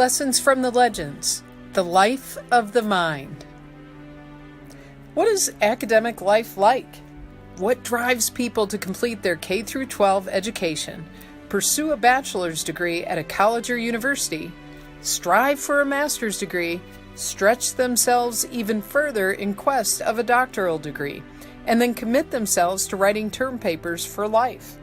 Lessons from the Legends, The Life of the Mind. What is academic life like? What drives people to complete their K-12 education, pursue a bachelor's degree at a college or university, strive for a master's degree, stretch themselves even further in quest of a doctoral degree, and then commit themselves to writing term papers for life?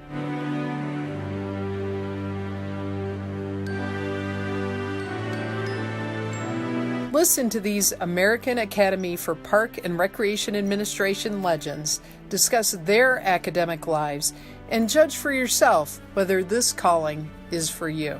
Listen to these American Academy for Park and Recreation Administration legends discuss their academic lives and judge for yourself whether this calling is for you.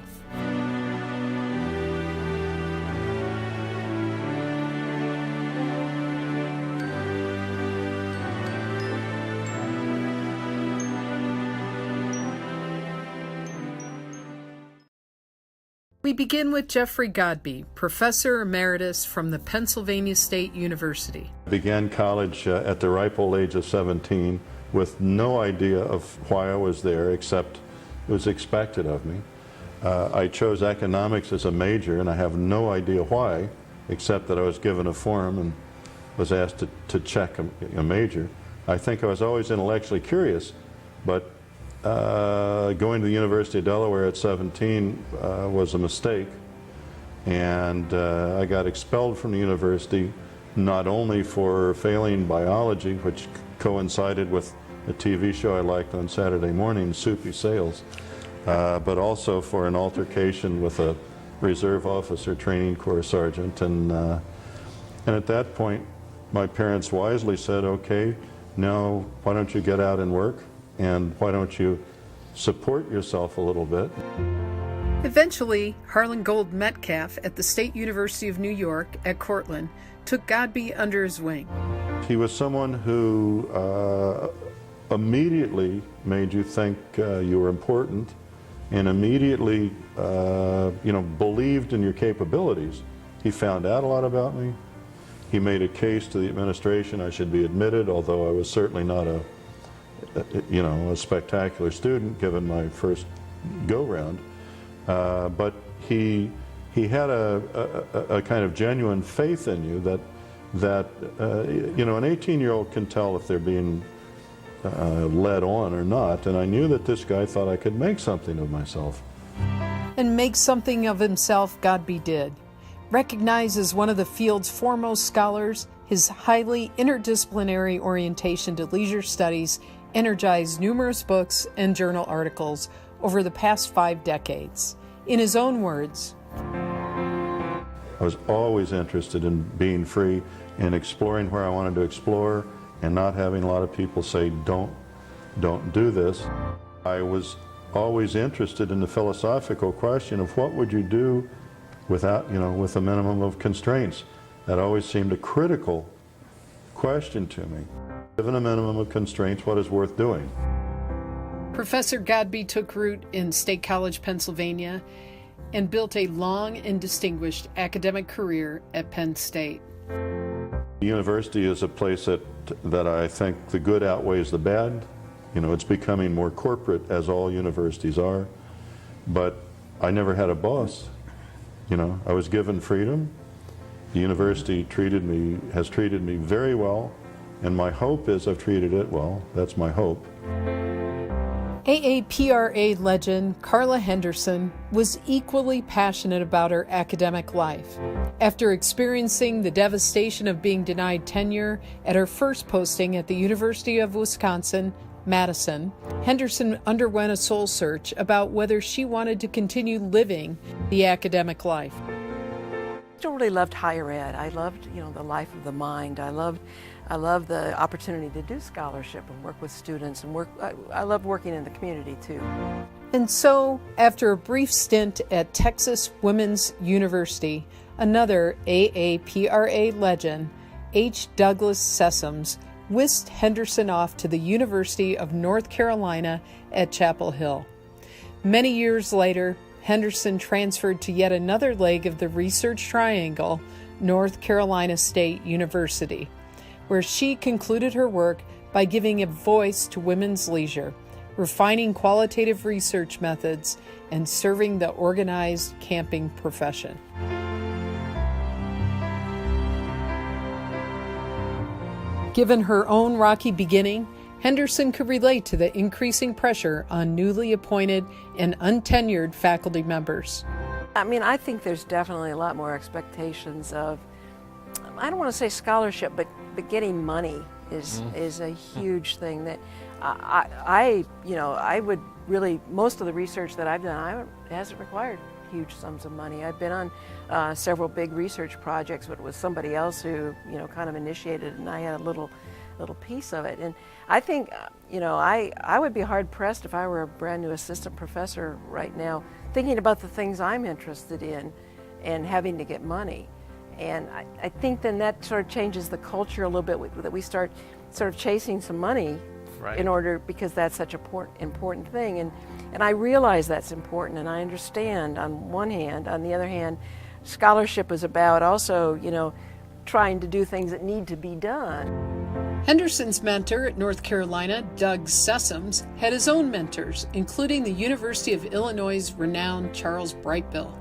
We begin with Jeffrey Godbey, Professor Emeritus from the Pennsylvania State University. I began college at the ripe old age of 17 with no idea of why I was there, except it was expected of me. I chose economics as a major, and I have no idea why, except that I was given a form and was asked to check a major. I think I was always intellectually curious, but going to the University of Delaware at 17 was a mistake, and I got expelled from the university not only for failing biology, which coincided with a TV show I liked on Saturday morning, Soupy Sales, but also for an altercation with a reserve officer training corps sergeant, and at that point my parents wisely said, okay, now why don't you get out and work? And why don't you support yourself a little bit? Eventually, Harlan Gold Metcalf at the State University of New York at Cortland took Godbey under his wing. He was someone who immediately made you think you were important, and immediately believed in your capabilities. He found out a lot about me. He made a case to the administration I should be admitted, although I was certainly not a spectacular student given my first go-round, but he had a kind of genuine faith in you that an 18-year-old can tell if they're being led on or not, and I knew that this guy thought I could make something of myself. And make something of himself Godbey did. Recognized as one of the field's foremost scholars, his highly interdisciplinary orientation to leisure studies energized numerous books and journal articles over the past 5 decades. In his own words, I was always interested in being free and exploring where I wanted to explore and not having a lot of people say, don't do this. I was always interested in the philosophical question of what would you do without, with a minimum of constraints. That always seemed a critical question to me. Given a minimum of constraints, what is worth doing? Professor Godbey took root in State College, Pennsylvania, and built a long and distinguished academic career at Penn State. The university is a place that I think the good outweighs the bad. It's becoming more corporate, as all universities are, but I never had a boss. I was given freedom. The university has treated me very well, and my hope is I've treated it well. That's my hope. AAPRA legend Carla Henderson was equally passionate about her academic life. After experiencing the devastation of being denied tenure at her first posting at the University of Wisconsin, Madison, Henderson underwent a soul search about whether she wanted to continue living the academic life. I still really loved higher ed. I loved, the life of the mind. I loved the opportunity to do scholarship and work with students and I loved working in the community too. And so, after a brief stint at Texas Women's University, another AAPRA legend, H. Douglas Sessoms, whisked Henderson off to the University of North Carolina at Chapel Hill. Many years later, Henderson transferred to yet another leg of the research triangle, North Carolina State University, where she concluded her work by giving a voice to women's leisure, refining qualitative research methods, and serving the organized camping profession. Given her own rocky beginning, Henderson could relate to the increasing pressure on newly appointed and untenured faculty members. I mean, I think there's definitely a lot more expectations of, I don't want to say scholarship, but getting money is a huge thing that I would really, most of the research that I've done, it hasn't required huge sums of money. I've been on several big research projects, but it was somebody else who, kind of initiated it, and I had a little piece of it. And I think, I would be hard pressed if I were a brand new assistant professor right now, thinking about the things I'm interested in and having to get money. And I think then that sort of changes the culture a little bit, that we start sort of chasing some money in order, because that's such an important thing. And I realize that's important, and I understand on one hand. On the other hand, scholarship is about also, trying to do things that need to be done. Henderson's mentor at North Carolina, Doug Sessoms, had his own mentors, including the University of Illinois' renowned Charles Brightbill.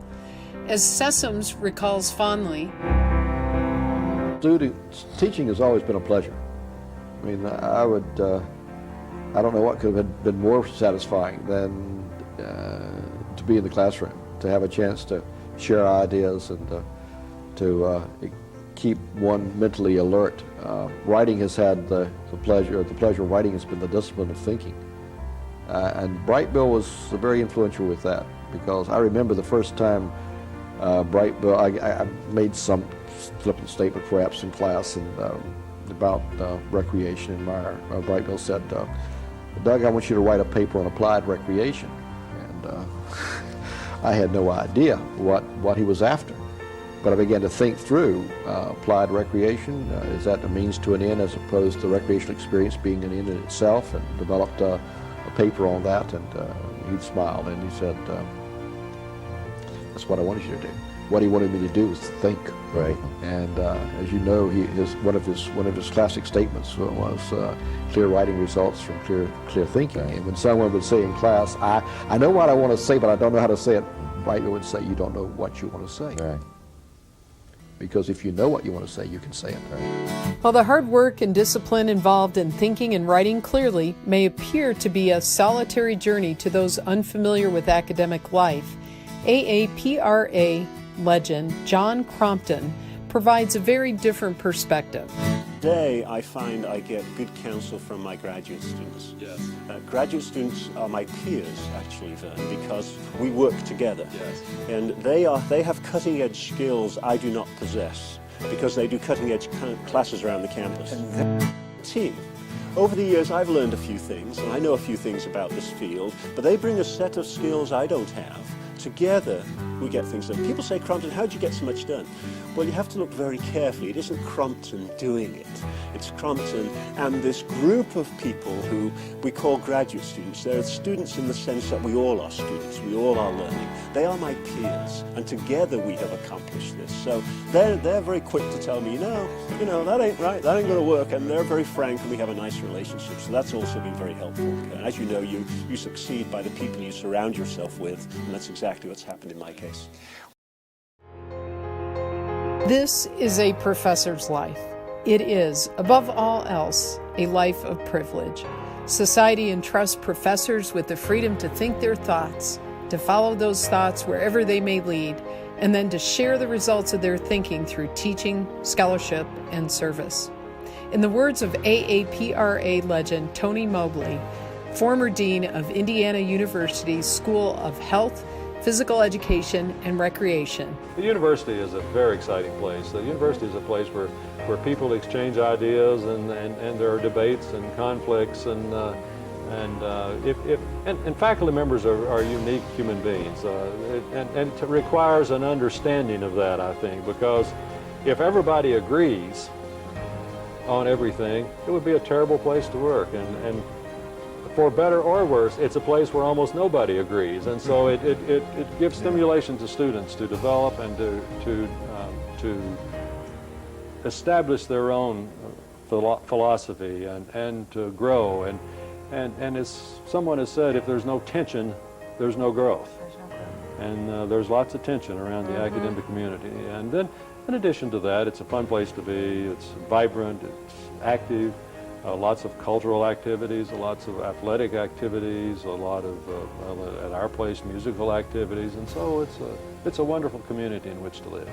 As Sessoms recalls fondly, teaching has always been a pleasure. I mean, I don't know what could have been more satisfying than to be in the classroom, to have a chance to share ideas and to keep one mentally alert. Writing has had the pleasure of writing has been the discipline of thinking. And Brightbill was very influential with that, because I remember the first time Brightbill, I made some flippant statement perhaps in class and about recreation, and Brightbill said, Doug, I want you to write a paper on applied recreation. And I had no idea what he was after. But I began to think through applied recreation. Is that a means to an end as opposed to recreational experience being an end in itself? And developed a paper on that, and he smiled and he said, that's what I wanted you to do. What he wanted me to do was to think. Right. And as you know, one of his classic statements was clear writing results from clear thinking. Right. And when someone would say in class, I know what I want to say, but I don't know how to say it, Brightbill would say, you don't know what you want to say. Right. Because if you know what you want to say, you can say it. Right? while the hard work and discipline involved in thinking and writing clearly may appear to be a solitary journey to those unfamiliar with academic life, AAPRA legend John Crompton provides a very different perspective. Today, I find I get good counsel from my graduate students. Yes. Graduate students are my peers, actually, Vern, because we work together. Yes. And they have cutting-edge skills I do not possess, because they do cutting-edge classes around the campus. Team. Over the years, I've learned a few things, and I know a few things about this field, but they bring a set of skills I don't have. Together, we get things done. People say, Crompton, how did you get so much done? Well, you have to look very carefully. It isn't Crompton doing it. It's Crompton and this group of people who we call graduate students. They're students in the sense that we all are students. We all are learning. They are my peers, and together we have accomplished this. So they're very quick to tell me, you know, that ain't right, that ain't going to work, and they're very frank, and we have a nice relationship. So that's also been very helpful. And as you know, you succeed by the people you surround yourself with, and that's exactly what's happened in my case. This is a professor's life. It is, above all else, a life of privilege. Society entrusts professors with the freedom to think their thoughts, to follow those thoughts wherever they may lead, and then to share the results of their thinking through teaching, scholarship, and service. In the words of AAPRA legend Tony Mobley, former dean of Indiana University's School of Health, Physical Education, and Recreation. The university is a very exciting place. The university is a place where people exchange ideas and there are debates and conflicts and faculty members are unique human beings. And it requires an understanding of that, I think, because if everybody agrees on everything, it would be a terrible place to work. And for better or worse, it's a place where almost nobody agrees, and so it gives stimulation to students to develop and to establish their own philosophy and to grow. And as someone has said, if there's no tension, there's no growth. And there's lots of tension around the academic community. And then, in addition to that, it's a fun place to be. It's vibrant, it's active, lots of cultural activities, lots of athletic activities, a lot of, at our place, musical activities. And so it's a wonderful community in which to live.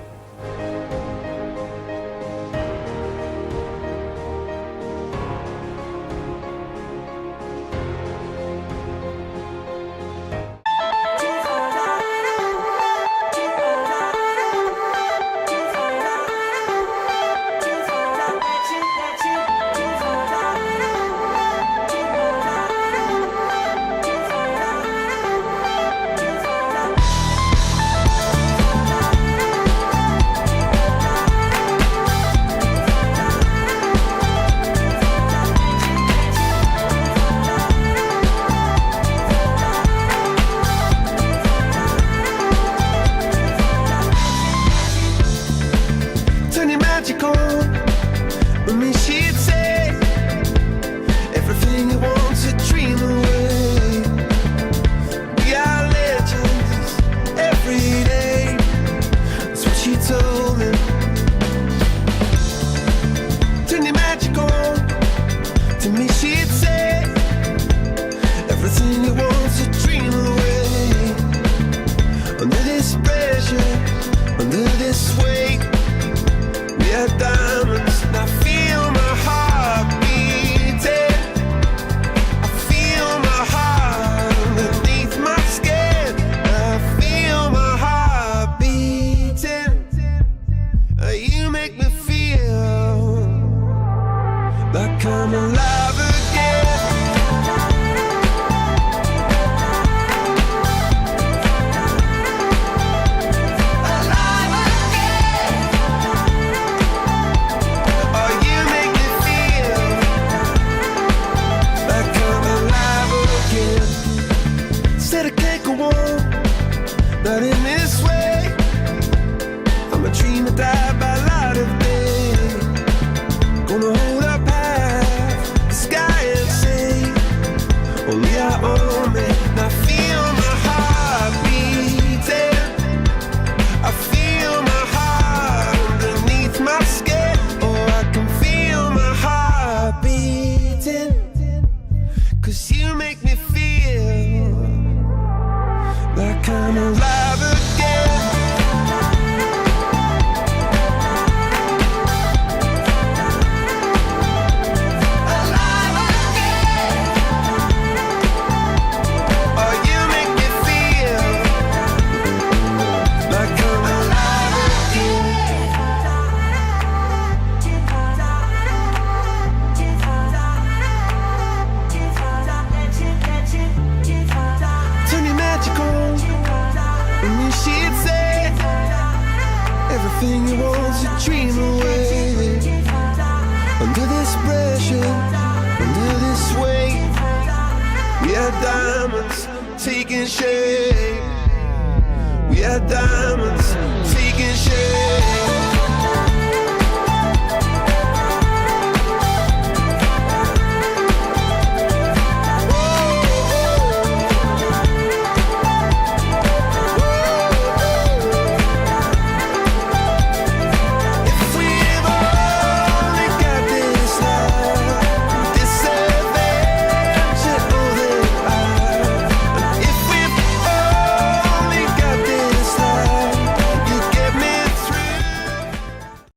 Everything you want to dream away. Under this pressure, under this weight, we are diamonds taking shape. We are diamonds taking shape.